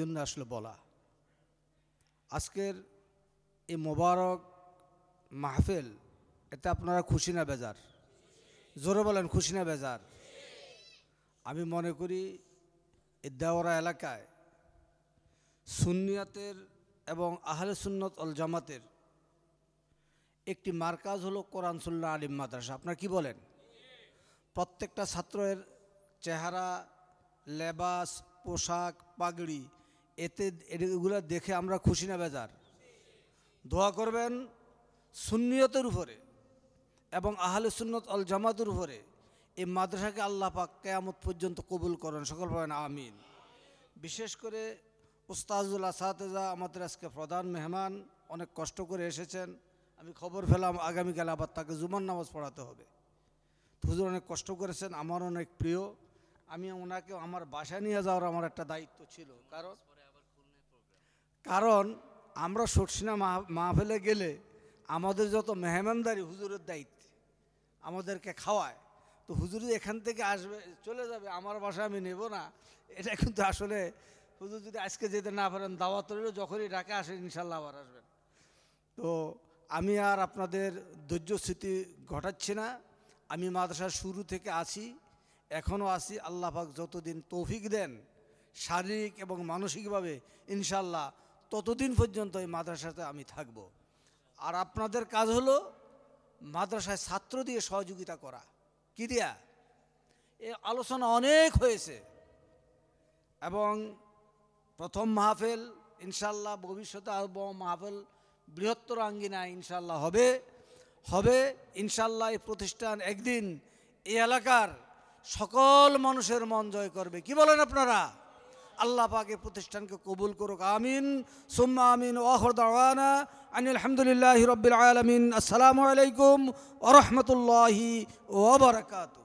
জন্য আসলে বলা আজকের এই মোবারক মাহফিল, এতে আপনারা খুশি না বেজার? জোরে বলেন, খুশি না বেজার? আমি মনে করি এই দেওয়ারা এলাকায় সুন্নিয়াতের এবং আহলে সুন্নত ওয়াল জামাতের একটি মার্কাজ হলো কোরআন সুন্নাহ আলিম মাদ্রাসা। আপনারা কি বলেন? প্রত্যেকটা ছাত্রের চেহারা, লেবাস, পোশাক, পাগড়ি, এগুলো দেখে আমরা খুশি না বেজার? দোয়া করবেন সুন্নিয়তের উপরে এবং আহলে সুন্নত ওয়াল জামাতের উপরে এই মাদ্রাসাকে আল্লাহ পাক কিয়ামত পর্যন্ত কবুল করেন। সকল বলেন আমিন। বিশেষ করে উস্তাজুল আসাতেজা আমাদের আজকে প্রধান মেহমান, অনেক কষ্ট করে এসেছেন। আমি খবর পেলাম আগামীকাল আবার তাকে জুমার নামাজ পড়াতে হবে। হুজুর অনেক কষ্ট করেছেন, আমার অনেক প্রিয়। আমি ওনাকে আমার বাসায় নিয়ে যাওয়ার আমার একটা দায়িত্ব ছিল। কারণ আমরা শর্ষিনা মাহফিলে গেলে আমাদের যত মেহমানদারি হুজুরের দায়িত্বে, আমাদেরকে খাওয়ায়। তো হুজুর এখান থেকে আসবে, চলে যাবে, আমার বাসায় আমি নেব না, এটা কিন্তু আসলে হুজুর যদি আজকে যেতে না পারেন, দাওয়াত রইল, যখনই ঢাকা আসেন ইনশাল্লাহ আবার আসবেন। তো আমি আর আপনাদের ধৈর্যস্মৃতি ঘটাচ্ছি না। আমি মাদ্রাসার শুরু থেকে আছি, এখনও আছি। আল্লাহ পাক যতদিন তৌফিক দেন শারীরিক এবং মানসিকভাবে, ইনশাল্লাহ ততদিন পর্যন্ত এই মাদ্রাসাতে আমি থাকব। আর আপনাদের কাজ হলো মাদ্রাসায় ছাত্র দিয়ে সহযোগিতা করা। কি দিয়া? এ আলোচনা অনেক হয়েছে এবং প্রথম মাহফিল ইনশাল্লাহ, ভবিষ্যতে আরও মাহফিল বৃহত্তর আঙ্গিনায় ইনশাল্লাহ হবে ইনশাল্লাহ। এই প্রতিষ্ঠান একদিন এই এলাকার সকল মানুষের মন জয় করবে। কি বলেন আপনারা? আল্লাহ পাক এই প্রতিষ্ঠানকে কবুল করুক, আমিন সুম্মা আমিন। ওয়া আখিরু দাওয়ানা আনিল হামদুলিল্লাহি রাব্বিল আলামিন। আসসালামু আলাইকুম ওয়া রাহমাতুল্লাহি ওয়া বারাকাতুহু।